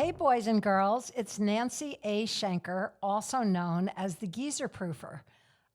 Hey, boys and girls, it's Nancy A. Shenker, also known as the Geezerproofer.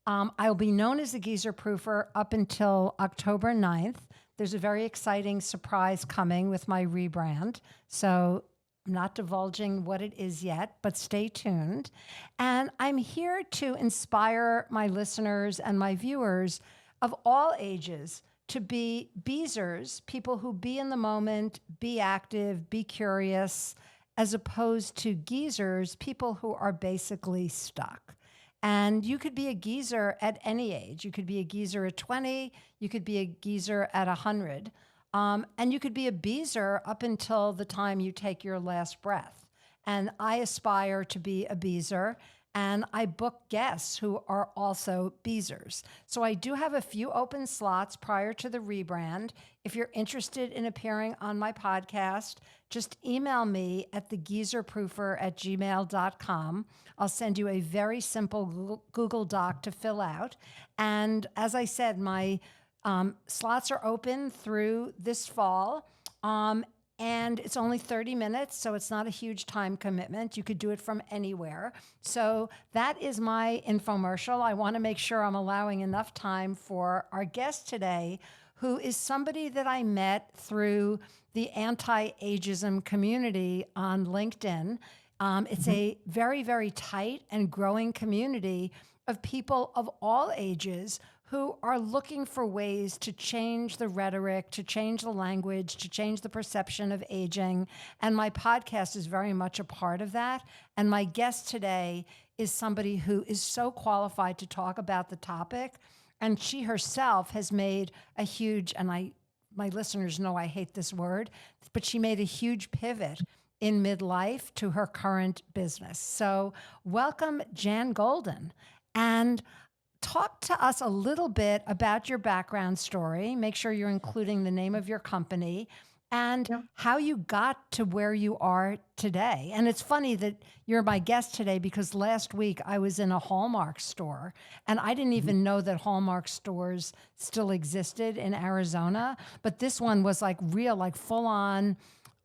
I'll be known as the Geezerproofer up until October 9th. There's a very exciting surprise coming with my rebrand. So I'm not divulging what it is yet, but stay tuned. And I'm here to inspire my listeners and my viewers of all ages to be beezers, people who be in the moment, be active, be curious, as opposed to geezers, people who are basically stuck. And you could be a geezer at any age. You could be a geezer at 20, you could be a geezer at 100, and you could be a beezer up until the time you take your last breath. And I aspire to be a beezer, and I book guests who are also beezers. So I do have a few open slots prior to the rebrand. If you're interested in appearing on my podcast, just email me at thegeezerproofer@gmail.com. I'll send you a very simple Google Doc to fill out. And as I said, my slots are open through this fall. And it's only 30 minutes, so it's not a huge time commitment. You could do it from anywhere. So that is my infomercial. I want to make sure I'm allowing enough time for our guest today, who is somebody that I met through the anti-ageism community on LinkedIn. It's a very, very tight and growing community of people of all ages who are looking for ways to change the rhetoric, to change the language, to change the perception of aging. And my podcast is very much a part of that. And my guest today is somebody who is so qualified to talk about the topic. And she herself has made a huge, and my listeners know I hate this word, but she made a huge pivot in midlife to her current business. So welcome, Jan Golden. And talk to us a little bit about your background story. Make sure you're including the name of your company and how you got to where you are today. And it's funny that you're my guest today because last week I was in a Hallmark store and I didn't even know that Hallmark stores still existed in Arizona. But this one was like real, like full on,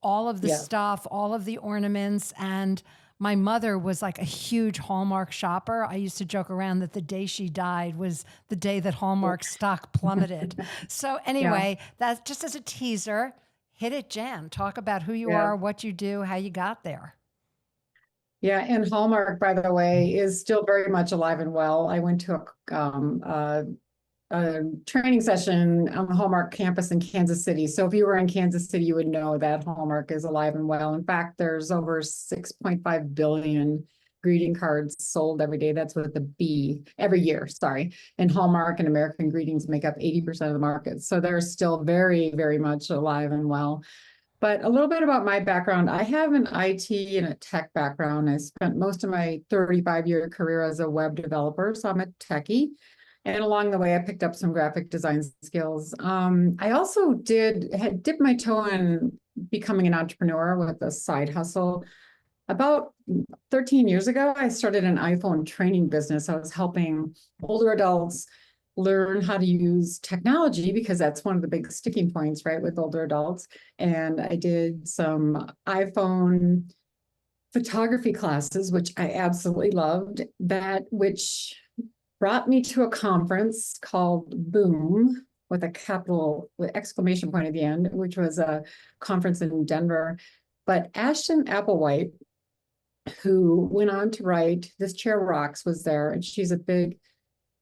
all of the stuff, all of the ornaments. And my mother was like a huge Hallmark shopper. I used to joke around that the day she died was the day that Hallmark stock plummeted. So anyway, that's just as a teaser. Hit it, Jan. Talk about who you are, what you do, how you got there. Yeah, and Hallmark, by the way, is still very much alive and well. I went to a training session on the Hallmark campus in Kansas City. So if you were in Kansas City, you would know that Hallmark is alive and well. In fact, there's over 6.5 billion greeting cards sold every day. That's with the B, every year, sorry. And Hallmark and American Greetings make up 80% of the market. So they're still very, very much alive and well. But a little bit about my background. I have an IT and a tech background. I spent most of my 35-year career as a web developer, so I'm a techie. And along the way, I picked up some graphic design skills. I also had dipped my toe in becoming an entrepreneur with a side hustle. About 13 years ago, I started an iPhone training business. I was helping older adults learn how to use technology because that's one of the big sticking points, right, with older adults. And I did some iPhone photography classes, which I absolutely loved, which brought me to a conference called Boom with a capital with exclamation point at the end, which was a conference in Denver. But Ashton Applewhite, who went on to write This Chair Rocks, was there, and she's a big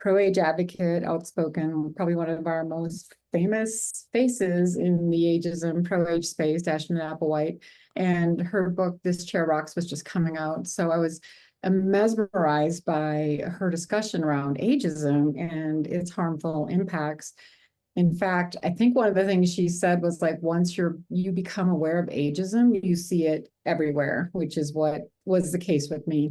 pro-age advocate, outspoken, probably one of our most famous faces in the ageism pro-age space, Ashton Applewhite. And her book, This Chair Rocks, was just coming out. So I was mesmerized by her discussion around ageism and its harmful impacts. In fact, I think one of the things she said was like, once you become aware of ageism, you see it everywhere, which is what was the case with me.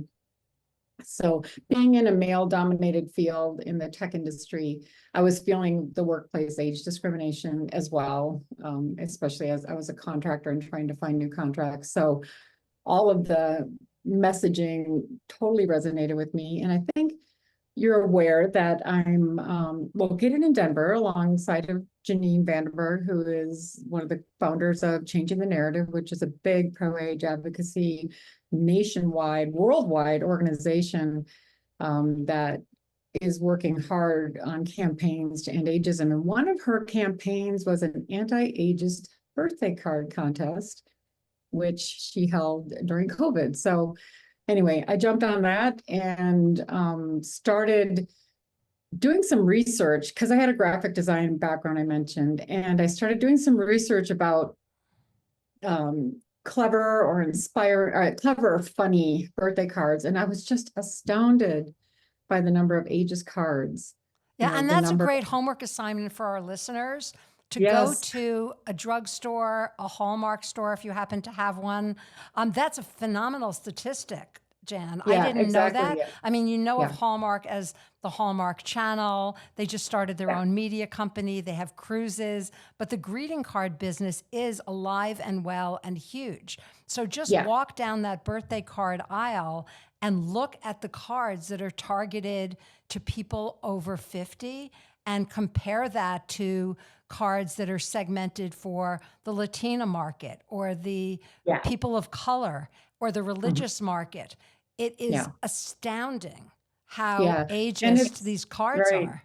So being in a male-dominated field in the tech industry, I was feeling the workplace age discrimination as well, especially as I was a contractor and trying to find new contracts. So all of the messaging totally resonated with me. And I think you're aware that I'm located in Denver alongside of Janine Vandenberg, who is one of the founders of Changing the Narrative, which is a big pro-age advocacy nationwide, worldwide organization that is working hard on campaigns to end ageism. And one of her campaigns was an anti-ageist birthday card contest, which she held during COVID. So anyway, I jumped on that and started doing some research because I had a graphic design background I mentioned, and I started doing some research about clever or clever or funny birthday cards. And I was just astounded by the number of ageist cards. Yeah, and The that's a number. great homework assignment for our listeners to go Yes. to a drugstore, a Hallmark store, if you happen to have one. That's a phenomenal statistic, Jan. I Yeah, didn't know exactly. that. Yeah. I mean, you know of Yeah. Hallmark as the Hallmark Channel. They just started their Yeah. own media company. They have cruises, but the greeting card business is alive and well and huge. So just Yeah. walk down that birthday card aisle and look at the cards that are targeted to people over 50 and compare that to cards that are segmented for the Latina market or the Yeah. people of color or the Mhm. religious market. It is Yeah. astounding how Yeah. And ageist these cards right. are.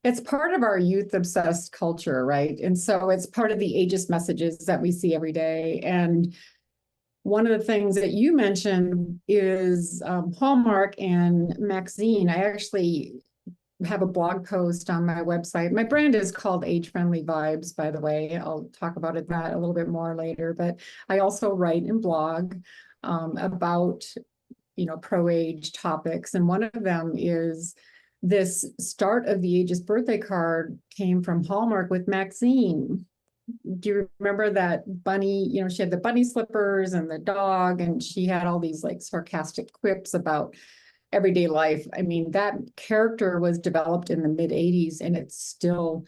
It's part of our youth obsessed culture, right? And so it's part of the ageist messages that we see every day. And one of the things that you mentioned is Hallmark and Maxine. I actually have a blog post on my website. My brand is called Age Friendly Vibes, by the way. I'll talk about that a little bit more later. But I also write and blog about pro-age topics. And one of them is this start of the ageist birthday card came from Hallmark with Maxine. Do you remember that bunny? She had the bunny slippers and the dog, and she had all these like sarcastic quips about everyday life. I mean, that character was developed in the mid 80s and it's still,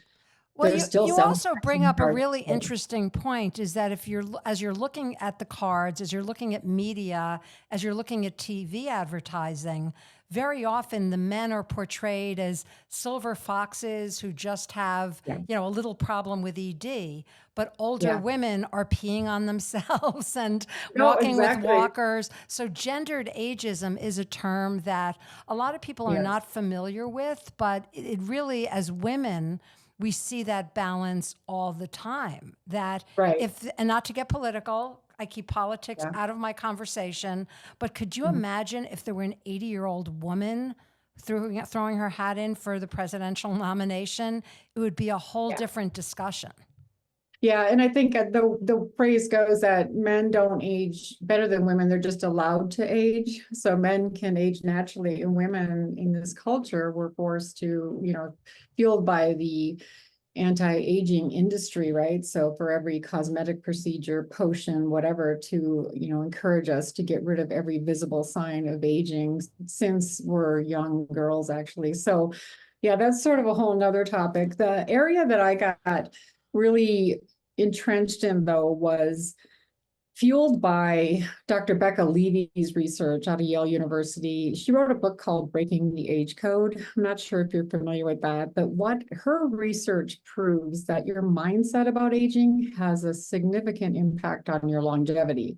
Well, they're you, still you selling also bring Maxine up a cards. really interesting point is that if as you're looking at the cards, as you're looking at media, as you're looking at TV advertising, very often the men are portrayed as silver foxes who just have, Yeah. a little problem with ED, but older Yeah. women are peeing on themselves and No, walking with exactly. walkers. So gendered ageism is a term that a lot of people are Yes. not familiar with, but it really, as women, we see that balance all the time. That Right. and not to get political, I keep politics Yeah. out of my conversation, but could you Mhm. imagine if there were an 80-year-old woman throwing her hat in for the presidential nomination? It would be a whole Yeah. different discussion. Yeah, and I think the phrase goes that men don't age better than women, they're just allowed to age. So men can age naturally, and women in this culture were forced to, fueled by the anti-aging industry, right? So for every cosmetic procedure, potion, whatever, to, encourage us to get rid of every visible sign of aging since we're young girls, actually. So yeah, that's sort of a whole nother topic. The area that I got really entrenched in, though, was fueled by Dr. Becca Levy's research out of Yale University. She wrote a book called Breaking the Age Code. I'm not sure if you're familiar with that, but what her research proves that your mindset about aging has a significant impact on your longevity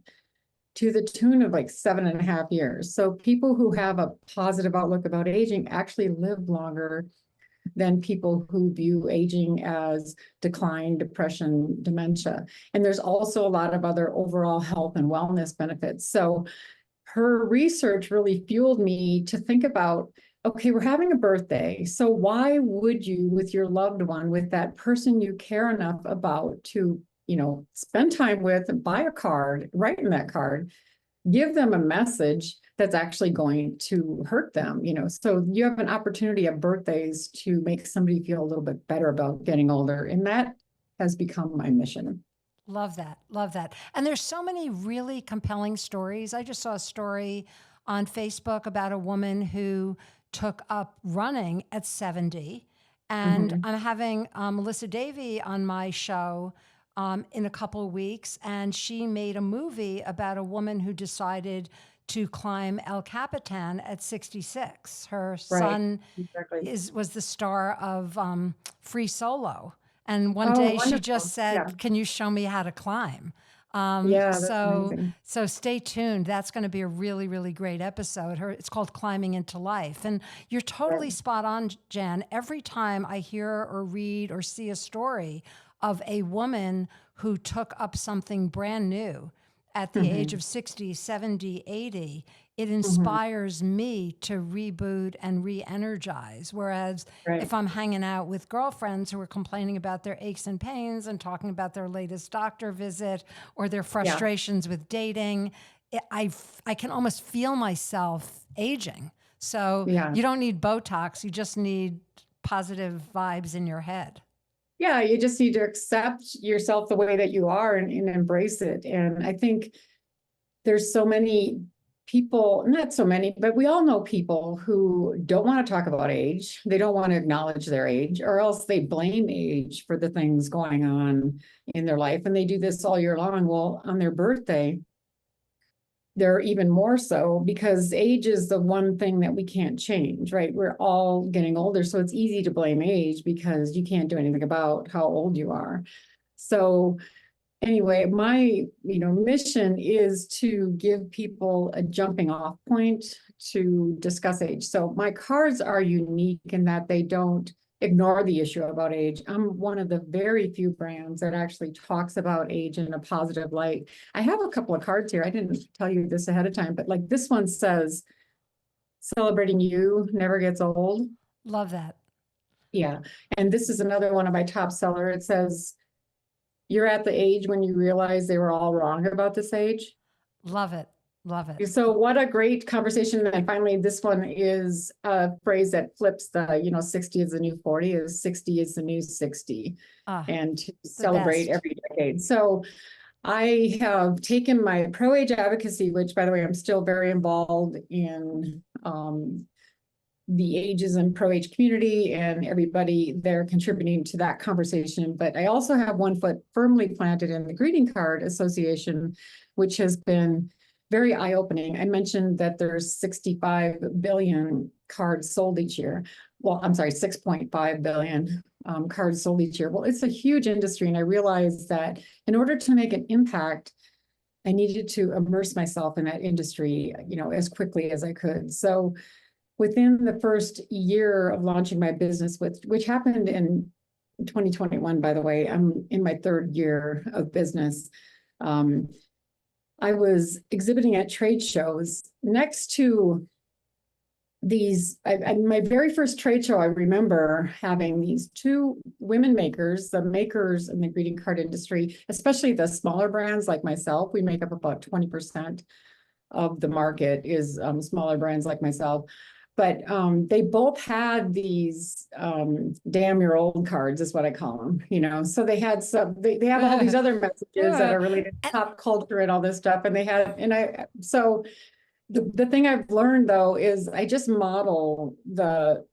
to the tune of like 7.5 years. So people who have a positive outlook about aging actually live longer than people who view aging as decline, depression, dementia. And there's also a lot of other overall health and wellness benefits. So her research really fueled me to think about, okay, we're having a birthday. So why would you, with your loved one, with that person you care enough about to, spend time with and buy a card, write in that card, give them a message that's actually going to hurt them, So you have an opportunity at birthdays to make somebody feel a little bit better about getting older. And that has become my mission. Love that. Love that. And there's so many really compelling stories. I just saw a story on Facebook about a woman who took up running at 70. And I'm having Melissa Davey on my show in a couple of weeks. And she made a movie about a woman who decided to climb El Capitan at 66. Her Right. son Exactly. was the star of Free Solo. And one Oh, day she just wonderful. Yeah. said, "Can you show me how to climb?" Yeah, that's So amazing. stay tuned. That's going to be a really, really great episode. It's called Climbing into Life. And you're totally Right. spot on, Jen. Every time I hear or read or see a story of a woman who took up something brand new at the age Hmm. of 60, 70, 80, it Hmm. inspires me to reboot and re-energize. Whereas Right. if I'm hanging out with girlfriends who are complaining about their aches and pains and talking about their latest doctor visit or their Yeah. frustrations with dating, I can almost feel myself aging. So Yeah. you don't need Botox, you just need positive vibes in your head. Yeah, you just need to accept yourself the way that you are and embrace it. And I think there's so many people, not so many, but we all know people who don't want to talk about age. They don't want to acknowledge their age, or else they blame age for the things going on in their life. And they do this all year long. Well, on their birthday, they're even more so because age is the one thing that we can't change, right? We're all getting older. So it's easy to blame age because you can't do anything about how old you are. So anyway, my mission is to give people a jumping off point to discuss age. So my cards are unique in that they don't ignore the issue about age. I'm one of the very few brands that actually talks about age in a positive light. I have a couple of cards here. I didn't tell you this ahead of time, but like this one says, "Celebrating you never gets old." Love that. Yeah. And this is another one of my top seller. It says, "You're at the age when you realize they were all wrong about this age." Love it. Love it. So what a great conversation. And finally, this one is a phrase that flips the, 60 is the new 40, is 60 is the new 60, Ah, and to the celebrate best. every decade. So I have taken my pro-age advocacy, which by the way, I'm still very involved in the ageism pro-age community and everybody there contributing to that conversation. But I also have one foot firmly planted in the Greeting Card Association, which has been very eye-opening. I mentioned that there's 65 billion cards sold each year. Well, I'm sorry, 6.5 billion cards sold each year. Well, it's a huge industry. And I realized that in order to make an impact, I needed to immerse myself in that industry, as quickly as I could. So within the first year of launching my business, which happened in 2021, by the way, I'm in my third year of business. I was exhibiting at trade shows next to these. My very first trade show, I remember having these two women makers, the makers in the greeting card industry, especially the smaller brands like myself. We make up about 20% of the market is smaller brands like myself. But they both had these damn your old cards is what I call them, so they had they have all these other messages that Yeah. are related to pop culture and all this stuff. And so the thing I've learned though is I just model the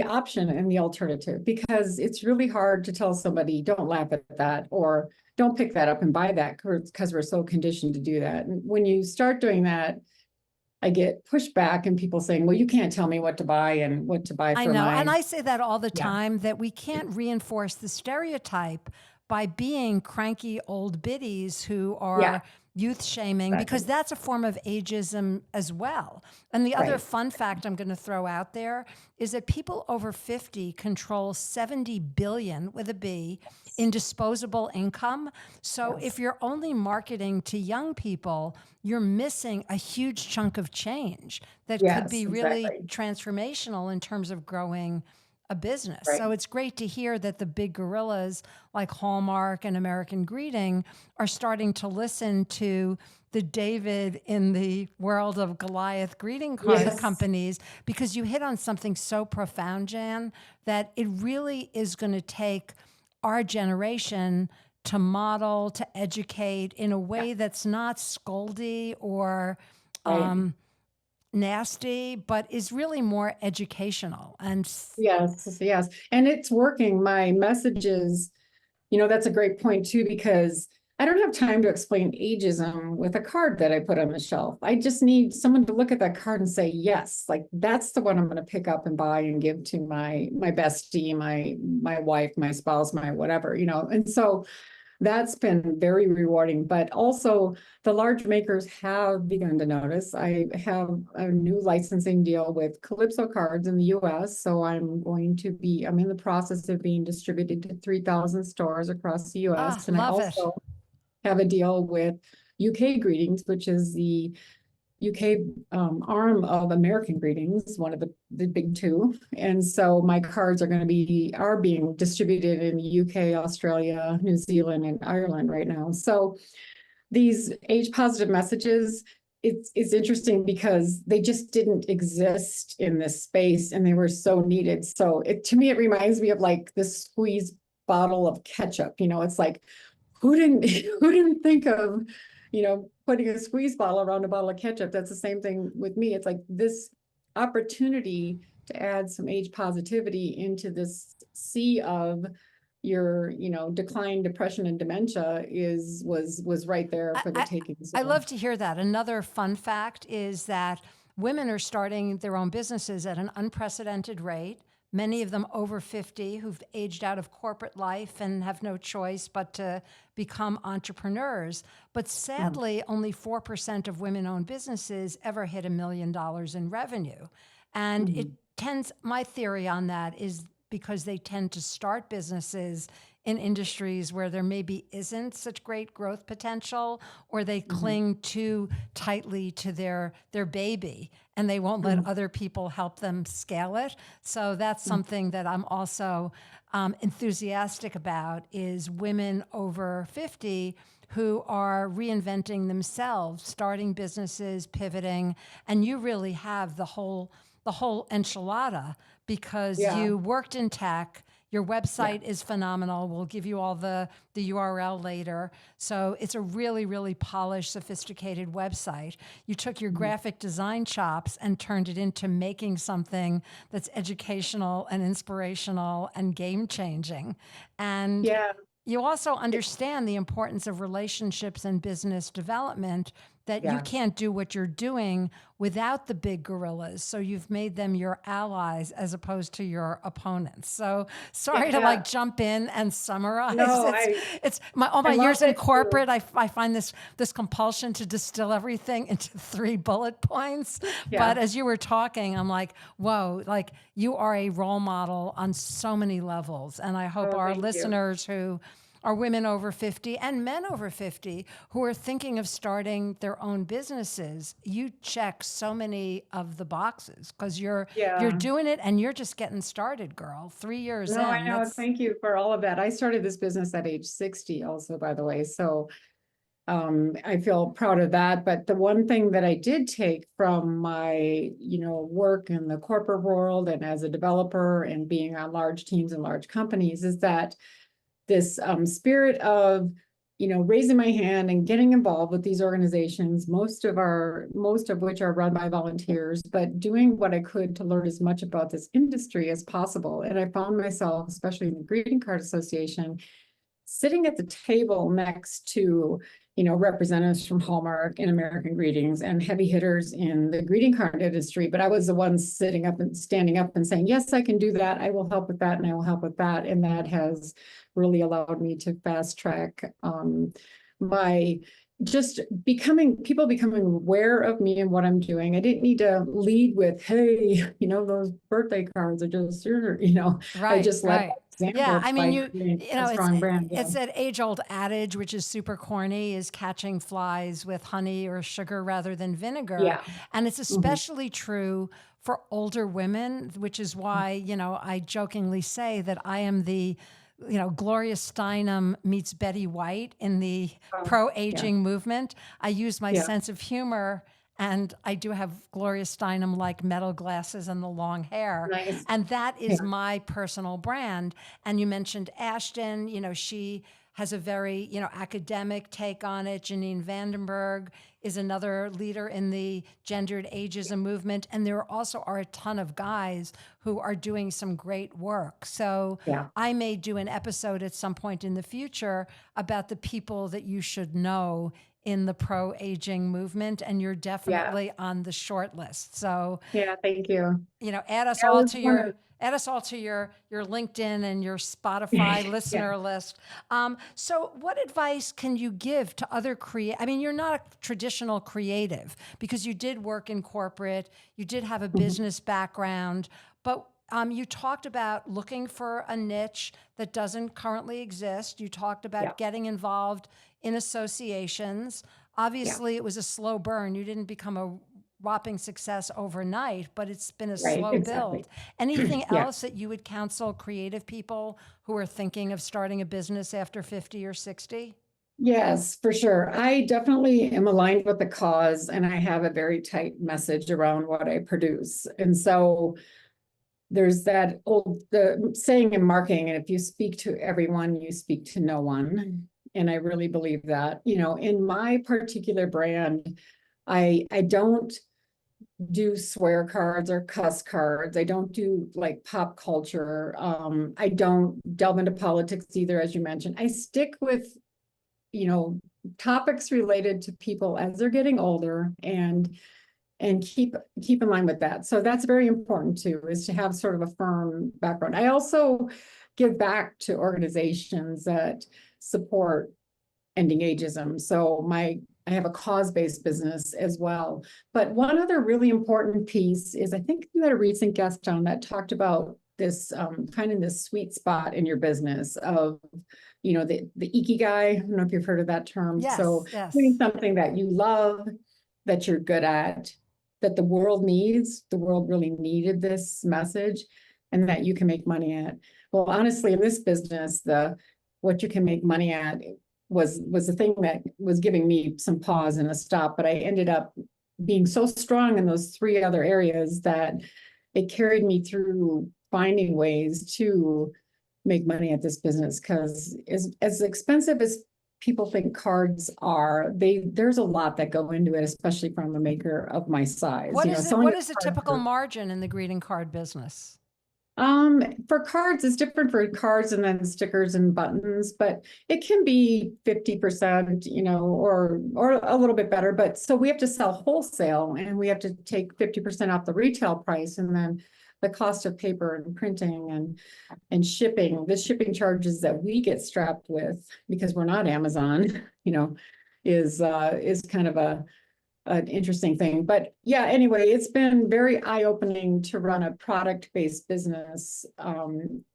option and the alternative, because it's really hard to tell somebody don't laugh at that or don't pick that up and buy that because we're so conditioned to do that. And when you start doing that, I get pushback and people saying, well, you can't tell me what to buy and what to buy I for know. And my, I say that all the yeah, time that we can't reinforce the stereotype by being cranky old biddies who yeah, are youth shaming, because exactly. that's a form of ageism as well. And the other Right. fun fact I'm going to throw out there is that people over 50 control 70 billion with a B in disposable income. So Yes. if you're only marketing to young people, you're missing a huge chunk of change that could Yes, be really exactly. transformational in terms of growing a business. Right. So it's great to hear that the big gorillas like Hallmark and American Greeting are starting to listen to the David in the world of Goliath greeting card Yes. companies, because you hit on something so profound, Jan, that it really is going to take our generation to model, to educate in a Yeah. way that's not scoldy or Right. nasty, but is really more educational. And Yes. Yes. And it's working. My messages, that's a great point too, because I don't have time to explain ageism with a card that I put on the shelf. I just need someone to look at that card and say, yes, like that's the one I'm going to pick up and buy and give to my bestie, my wife, my spouse, my whatever, you know. And so that's been very rewarding, but also the large makers have begun to notice. I have a new licensing deal with Calypso Cards in the US. So I'm in the process of being distributed to 3,000 stores across the Ah, US. And I love it. also have a deal with UK Greetings, which is the UK arm of American Greetings, one of the big two. And so my cards are being distributed in the UK, Australia, New Zealand, and Ireland right now. So these age positive messages, it's interesting because they just didn't exist in this space and they were so needed. So to me, it reminds me of like this squeeze bottle of ketchup. You know, it's like, who didn't think of, you know, putting a squeeze bottle around a bottle of ketchup? That's the same thing with me. It's like this opportunity to add some age positivity into this sea of your, you know, decline, depression, and dementia was right there for the taking. I love to hear that. Another fun fact is that women are starting their own businesses at an unprecedented rate. Many of them over 50 who've aged out of corporate life and have no choice but to become entrepreneurs. But sadly, only 4% of women-owned businesses ever hit $1 million in revenue. And it tends, my theory on that is because they tend to start businesses in industries where there maybe isn't such great growth potential, or they cling too tightly to their baby and they won't let other people help them scale it. So that's something that I'm also enthusiastic about, is women over 50 who are reinventing themselves, starting businesses, pivoting, and you really have the whole enchilada, because you worked in tech. Your website is phenomenal. We'll give you all the URL later. So it's a really, really polished, sophisticated website. You took your graphic design chops and turned it into making something that's educational and inspirational and game-changing. And you also understand the importance of relationships and business development, that you can't do what you're doing without the big gorillas. So you've made them your allies as opposed to your opponents. So sorry to like jump in and summarize. No, it's all my years in it corporate. I find this compulsion to distill everything into 3 bullet points. But as you were talking, I'm like, whoa, like you are a role model on so many levels. And I hope our listeners who are women over 50 and men over 50 who are thinking of starting their own businesses, you check so many of the boxes, because you're doing it and you're just getting started, girl. 3 years in. I know. Thank you for all of that. I started this business at age 60 also, by the way. So I feel proud of that. But the one thing that I did take from my, you know, work in the corporate world and as a developer and being on large teams and large companies is that this spirit of, you know, raising my hand and getting involved with these organizations, most of which are run by volunteers, but doing what I could to learn as much about this industry as possible. And I found myself, especially in the Greeting Card Association, sitting at the table next to, you know, representatives from Hallmark and American Greetings and heavy hitters in the greeting card industry. But I was the one sitting up and standing up and saying, yes, I can do that. I will help with that. And I will help with that. And that has really allowed me to fast track my people becoming aware of me and what I'm doing. I didn't need to lead with, hey, you know, those birthday cards are just, you know, I just let yeah, I mean, you know, strong brand. It's that age-old adage, which is super corny, is catching flies with honey or sugar rather than vinegar. Yeah. And it's especially true for older women, which is why, you know, I jokingly say that I am the, you know, Gloria Steinem meets Betty White in the pro-aging movement. I use my sense of humor, and I do have Gloria Steinem like metal glasses and the long hair. And that is my personal brand. And you mentioned Ashton, you know, she has a very, academic take on it. Janine Vandenberg is another leader in the gendered ageism movement. And there also are a ton of guys who are doing some great work. So Yeah. I may do an episode at some point in the future about the people that you should know in the pro-aging movement, and you're Yeah. definitely on the short list. So, Yeah. Thank you. add us That all was to one your of, add us all to your LinkedIn and your Spotify yeah. listener list. So what advice can you give to other I mean, you're not a traditional creative because you did work in corporate, you did have a Mhm. business background, but you talked about looking for a niche that doesn't currently exist. You talked Yeah. about getting involved in associations. Yeah. Obviously, it was a slow burn. You didn't become a whopping success overnight, but it's been a Right. slow Exactly. build. Anything Yeah. else that you would counsel creative people who are thinking of starting a business after 50 or 60? Yes, for sure. I definitely am aligned with the cause, and I have a very tight message around what I produce. And so there's that old the saying in marketing, and if you speak to everyone, you speak to no one. And I really believe that. In my particular brand, I don't do swear cards or cuss cards. I don't do like pop culture. I don't delve into politics either, as you mentioned. I stick with, you know, topics related to people as they're getting older, and keep in line with that. So that's very important too, is to have sort of a firm background. I also give back to organizations that support ending ageism. So I have a cause-based business as well. But one other really important piece is, I think you had a recent guest on that talked about this kind of this sweet spot in your business of, the ikigai. I don't know if you've heard of that term. So Yes, doing yes. something that you love, that you're good at, that the world needs, the world really needed this message, and that you can make money at. Well, honestly, in this business, what you can make money at was the thing that was giving me some pause and a stop, but I ended up being so strong in those three other areas that it carried me through finding ways to make money at this business. Because as expensive as people think cards are, there's a lot that go into it, especially from a maker of my size. What is it? Selling What a is a card typical margin in the greeting card business? for cards, it's different for cards and then stickers and buttons, but it can be 50%, or a little bit better. But so we have to sell wholesale, and we have to take 50% off the retail price, and then the cost of paper and printing and shipping. The shipping charges that we get strapped with, because we're not Amazon, is kind of an interesting thing. But yeah, anyway, it's been very eye-opening to run a product-based business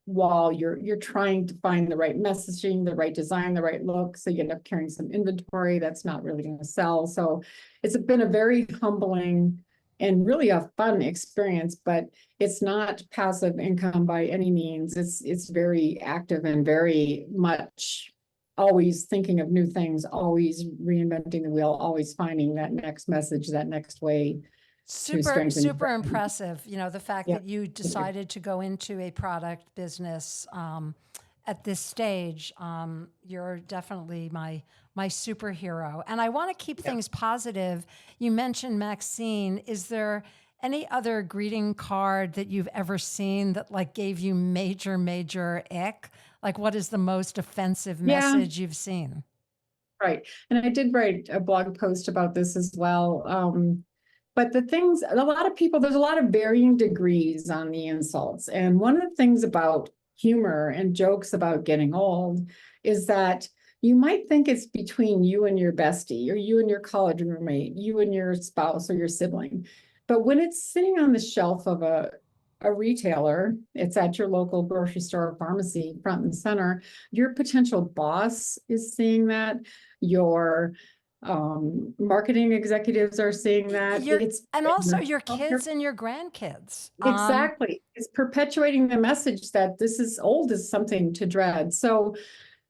while you're trying to find the right messaging, the right design, the right look. So you end up carrying some inventory that's not really going to sell. So it's been a very humbling and really a fun experience, but it's not passive income by any means. It's very active and very much always thinking of new things, always reinventing the wheel, always finding that next message, that next way to Super, strengthen your super brand. impressive. The fact Yeah. that you decided to go into a product business at this stage. You're definitely my superhero. And I want to keep Yeah. things positive. You mentioned Maxine. Is there any other greeting card that you've ever seen that like gave you major ick? Like, what is the most offensive Yeah, message you've seen? right. And I did write a blog post about this as well. But there's a lot of varying degrees on the insults. And one of the things about humor and jokes about getting old is that you might think it's between you and your bestie, or you and your college roommate, you and your spouse or your sibling. But when it's sitting on the shelf of a retailer, it's at your local grocery store or pharmacy, front and center, your potential boss is seeing that, your marketing executives are seeing that. And also your Healthcare. kids and your grandkids. Exactly. It's perpetuating the message that this is old is something to dread. So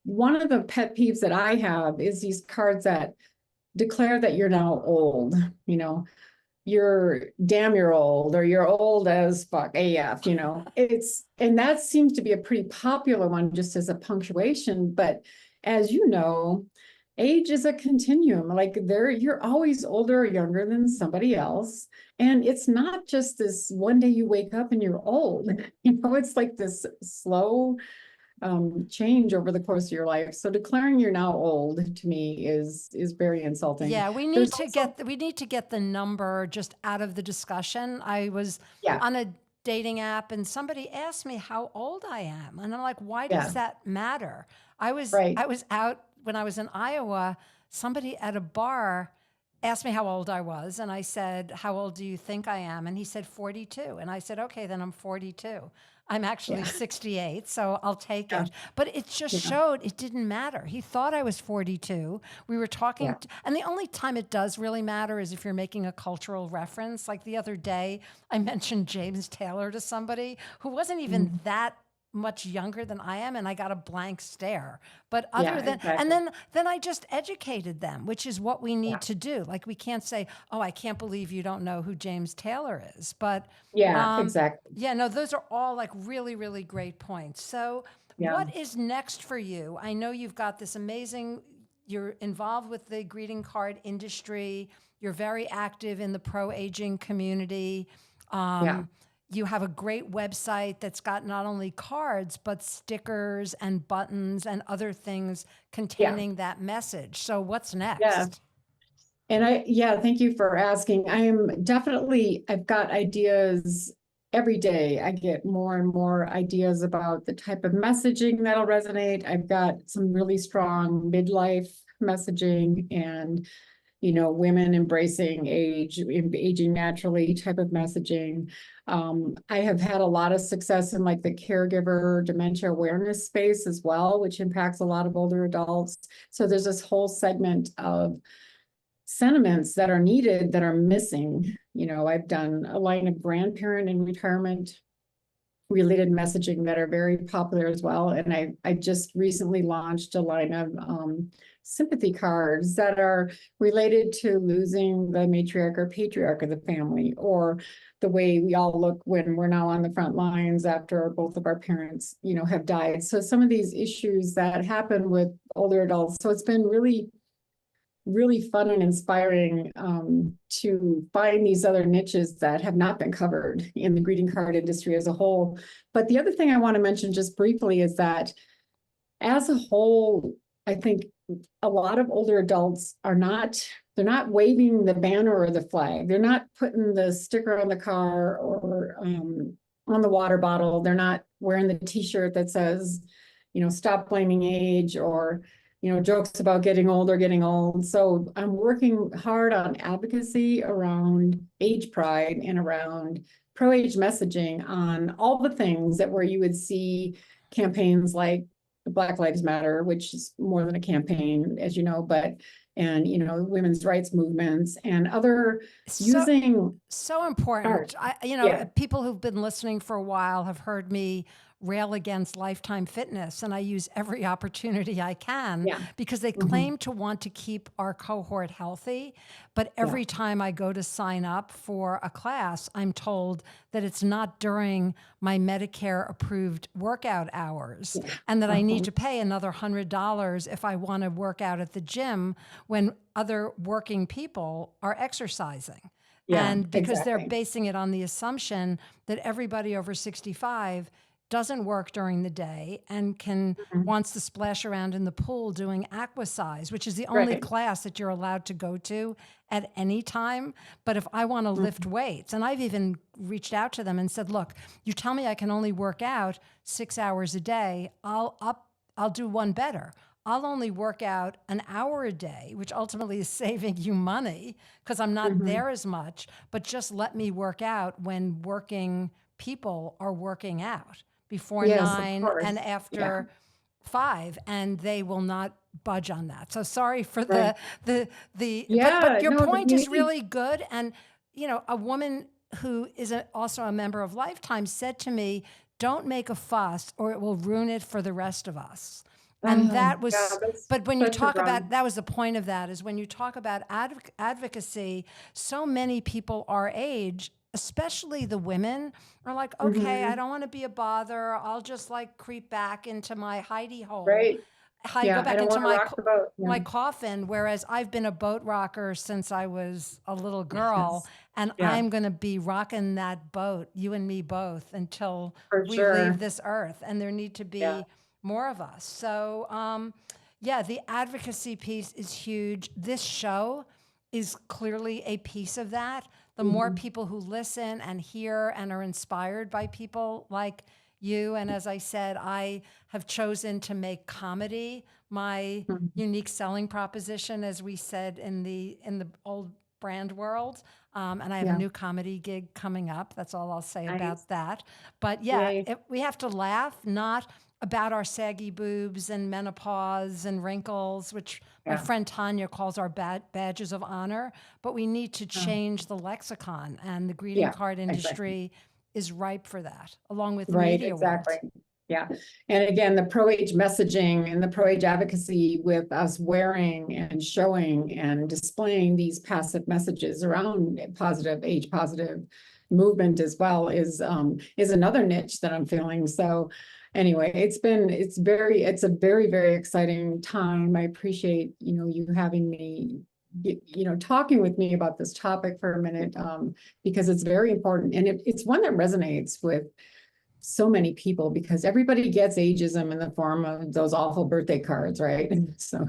one of the pet peeves that I have is these cards that declare that you're now old, you're old, or you're old as fuck AF. And that seems to be a pretty popular one just as a punctuation, but as you know, age is a continuum. Like you're always older or younger than somebody else. And it's not just this one day you wake up and you're old. It's like this slow change over the course of your life. So declaring you're now old to me is very insulting. Yeah, There's also, we need to get the number just out of the discussion. I was yeah, on a dating app and somebody asked me how old I am. And I'm like, why does yeah, that matter? right. I was out when I was in Iowa, somebody at a bar asked me how old I was and I said, "How old do you think I am?" And he said 42. And I said, "Okay, then I'm 42. I'm actually Yeah, 68, so I'll take yeah, it." But it just yeah, showed it didn't matter. He thought I was 42. We were talking, yeah. and the only time it does really matter is if you're making a cultural reference. Like the other day, I mentioned James Taylor to somebody who wasn't even Mhm. that much younger than I am, and I got a blank stare. But other Yeah, than, and exactly. then I just educated them, which is what we Yeah, need to do. Like we can't say, "Oh, I can't believe you don't know who James Taylor is," but yeah, um, exactly. yeah, no, those are all like really, really great points. So, Yeah, what is next for you? I know you've got this amazing, you're involved with the greeting card industry, you're very active in the pro aging community. yeah, Um, you have a great website that's got not only cards, but stickers and buttons and other things yeah, containing that message. So, what's yeah. next? And yeah, thank you for asking. I've got ideas every day. I get more and more ideas about the type of messaging that'll resonate. I've got some really strong midlife messaging and, women embracing aging naturally type of messaging. I have had a lot of success in like the caregiver dementia awareness space as well, which impacts a lot of older adults. So there's this whole segment of sentiments that are needed that are missing. I've done a line of grandparent and retirement related messaging that are very popular as well. And I just recently launched a line of sympathy cards that are related to losing the matriarch or patriarch of the family, or the way we all look when we're now on the front lines after both of our parents, have died. So some of these issues that happen with older adults. So it's been really fun and inspiring to find these other niches that have not been covered in the greeting card industry as a whole. But the other thing I want to mention just briefly is that as a whole, I think a lot of older adults they're not waving the banner or the flag. They're not putting the sticker on the car or on the water bottle. They're not wearing the t-shirt that says, stop blaming age, or jokes about getting old or getting old. So I'm working hard on advocacy around age pride and around pro-age messaging on all the things that where you would see campaigns like Black Lives Matter, which is more than a campaign, as you know, and women's rights movements and other So, using so art. important. Yeah, People who've been listening for a while have heard me rail against Lifetime Fitness, and I use every opportunity I can yeah, because they mhm, claim to want to keep our cohort healthy. But yeah, every time I go to sign up for a class, I'm told that it's not during my Medicare approved workout hours yeah, and that I need uh-huh, to pay another $100 if I want to work out at the gym when other working people are exercising. yeah, And because they're exactly. basing it on the assumption that everybody over 65 doesn't work during the day and Mhm, wants to splash around in the pool doing aquasize, which is the only right. class that you're allowed to go to at any time. But if I want to lift Mhm, weights, and I've even reached out to them and said, look, you tell me I can only work out 6 hours a day, I'll do one better. I'll only work out an hour a day, which ultimately is saving you money because I'm not mhm. there as much, but just let me work out when working people are working out before Yes, of 9 and course. Yeah, after 5, and they will not budge on that. So sorry for right. but Yeah, your no, point you is need, really good. And a woman who is also a member of Lifetime said to me, don't make a fuss or it will ruin it for the rest of us. And oh, that yeah, was, that's but when you such a talk about, run. that was the point of that, is when you talk about advocacy, so many people our age, especially the women, are like, okay, I Mhm, don't want to be a bother. I'll just like creep back into my hidey hole. right. I go I back don't into want to rock the boat. my Yeah. coffin, whereas I've been a boat rocker since I was a little girl, Yes. and Yeah, I'm going to be rocking that boat, you and me both, until for we leave sure. this earth. And there need to Yeah. be more of us. So, yeah, the advocacy piece is huge. This show is clearly a piece of that. The more Mhm. people who listen and hear and are inspired by people like you, and as I said, I have chosen to make comedy my Mhm. unique selling proposition, as we said in the old brand world. And I have a Yeah. new comedy gig coming up. That's all I'll say Nice. about that. But yeah, Yay. we have to laugh, not about our saggy boobs and menopause and wrinkles, which my Yeah. friend Tanya calls our badges of honor. But we need to Oh, change the lexicon, and the greeting yeah, card exactly. industry is ripe for that, along with the Right, media exactly. world. Yeah. And again, the pro-age messaging and the pro-age advocacy with us wearing and showing and displaying these passive messages around positive, age positive movement as well is another niche that I'm feeling. So anyway, it's a very, very exciting time. I appreciate, you having me, talking with me about this topic for a minute, because it's very important. And it's one that resonates with so many people because everybody gets ageism in the form of those awful birthday cards, right? So,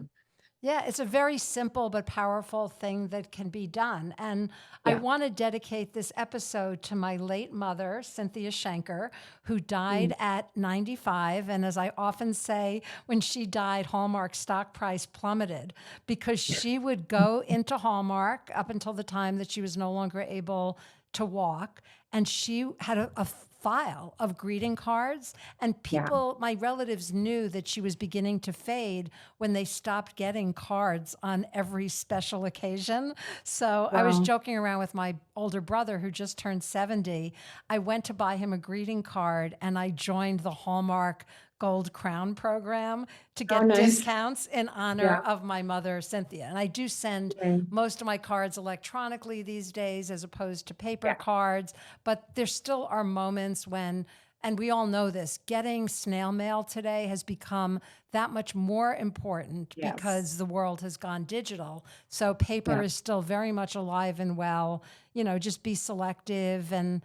Yeah, it's a very simple but powerful thing that can be done. And I yeah. want to dedicate this episode to my late mother, Cynthia Shenker, who Mm. died at 95. And as I often say, when she died, Hallmark stock price plummeted because she would go into Hallmark up until the time that she was no longer able to walk. And she had a file of greeting cards, and Yeah. people, my relatives, knew that she was beginning to fade when they stopped getting cards on every special occasion. So I was Wow. joking around with my older brother who just turned 70. I went to buy him a greeting card and I joined the Hallmark Gold Crown program to Oh, get nice. discounts in honor Yeah. of my mother, Cynthia. And I do send Okay. most of my cards electronically these days as opposed to paper Yeah. cards, but there still are moments when, and we all know this, getting snail mail today has become that much more important Yes. because the world has gone digital. So paper Yeah. is still very much alive and well. Just be selective and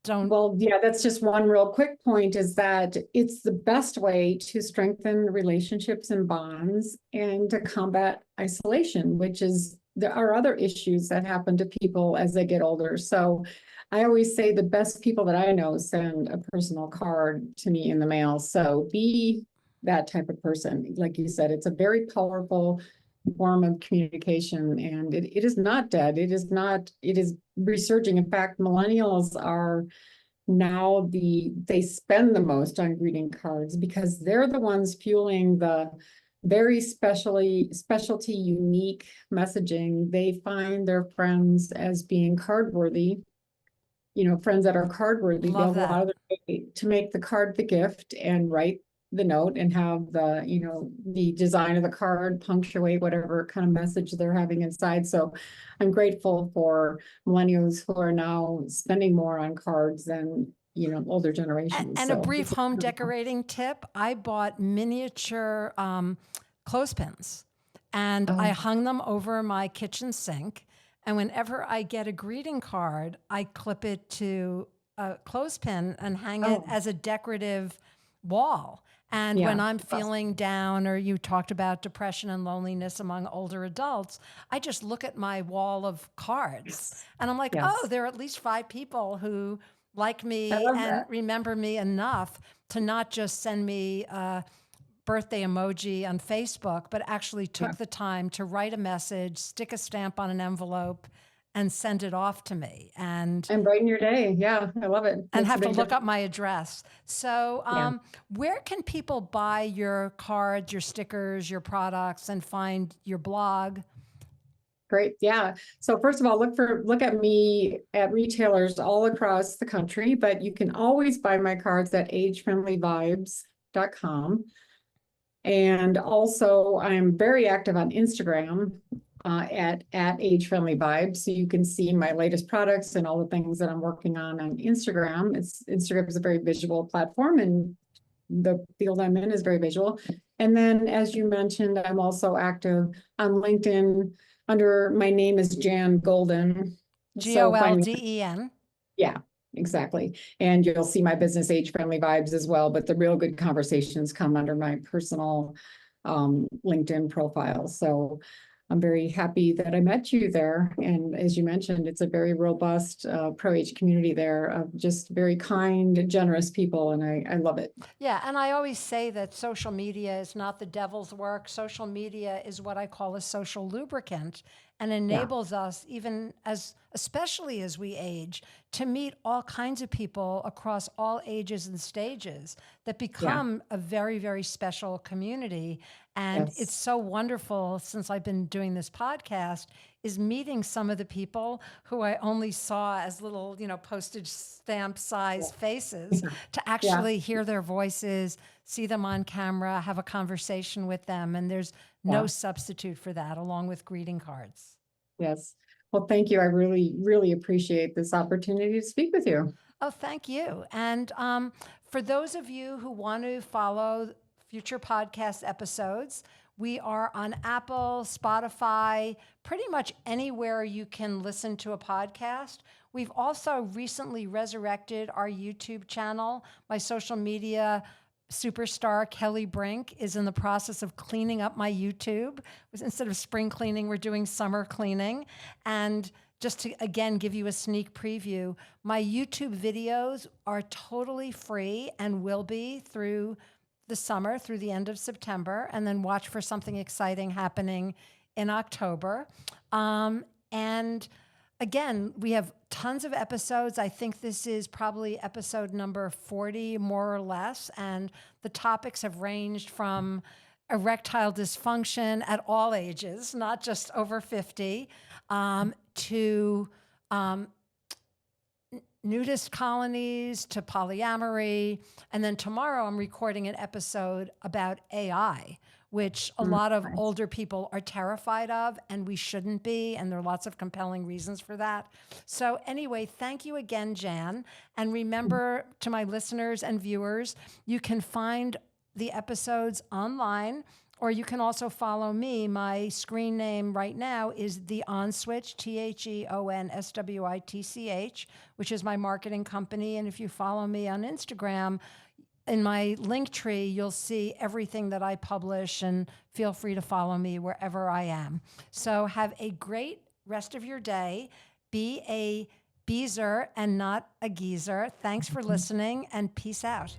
don't. Well, yeah, that's just one real quick point is that it's the best way to strengthen relationships and bonds and to combat isolation, which is there are other issues that happen to people as they get older. So I always say the best people that I know send a personal card to me in the mail. So be that type of person. Like you said, it's a very powerful form of communication and it is not dead. It is resurging. In fact, millennials are now they spend the most on greeting cards because they're the ones fueling the very specialty unique messaging. They find their friends as being card worthy, friends that are card worthy. Love They'll go out that. of their way to make the card the gift and write the note and have the design of the card punctuate whatever kind of message they're having inside. So I'm grateful for millennials who are now spending more on cards than older generations. And a So brief it's home decorating tip, I bought miniature clothespins and I oh, hung them over my kitchen sink. And whenever I get a greeting card, I clip it to a clothespin and hang it oh, as a decorative wall. And when yeah. I'm feeling down, or you talked about depression and loneliness among older adults, I just look at my wall of cards Yes. and I'm like, oh, Yes. there are at least 5 people who like I me love and that. remember me enough to not just send me a birthday emoji on Facebook, but actually Yeah. took the time to write a message, stick a stamp on an envelope, and send it off to me. And brighten your day. Yeah, I love it. And Makes a have to big look up difference. my address. So, Yeah. where can people buy your cards, your stickers, your products, and find your blog? Great. Yeah. So first of all, look at me at retailers all across the country, but you can always buy my cards at agefriendlyvibes.com. And also I'm very active on Instagram at Age Friendly Vibes. So you can see my latest products and all the things that I'm working on Instagram. Instagram is a very visual platform and the field I'm in is very visual. And then, as you mentioned, I'm also active on LinkedIn under my name is Jan Golden. So find me. Golden. Yeah, exactly. And you'll see my business Age Friendly Vibes as well, but the real good conversations come under my personal LinkedIn profile. So I'm very happy that I met you there. And as you mentioned, it's a very robust pro-age community there of just very kind, generous people. And I love it. Yeah, and I always say that social media is not the devil's work. Social media is what I call a social lubricant and Yeah, enables us, even as, especially as we age, to meet all kinds of people across all ages and stages that yeah, become a very, very special community. And it's yes. so wonderful since I've been doing this podcast is meeting some of the people who I only saw as little, postage stamp size faces to Yeah, actually hear their voices, see them on camera, have a conversation with them. And there's no yeah, substitute for that, along with greeting cards. yes. Well, thank you. I really, really appreciate this opportunity to speak with you. Oh, thank you. And for those of you who want to follow future podcast episodes, we are on Apple, Spotify, pretty much anywhere you can listen to a podcast. We've also recently resurrected our YouTube channel. My social media superstar Kelly Brink is in the process of cleaning up my YouTube. Instead of spring cleaning, we're doing summer cleaning. And just to again give you a sneak preview, my YouTube videos are totally free and will be through the summer, through the end of September, and then watch for something exciting happening in October. And again, we have tons of episodes. I think this is probably episode number 40, more or less. And the topics have ranged from erectile dysfunction at all ages, not just over 50, to nudist colonies, to polyamory. And then tomorrow I'm recording an episode about AI, which a lot of Nice. older people are terrified of, and we shouldn't be. And there are lots of compelling reasons for that. So, anyway, thank you again, Jan. And remember, to my listeners and viewers, you can find the episodes online, or you can also follow me. My screen name right now is The On Switch, TheOnswitch, which is my marketing company. And if you follow me on Instagram, in my link tree, you'll see everything that I publish, and feel free to follow me wherever I am. So have a great rest of your day. Be a beezer and not a geezer. Thanks for listening, and peace out.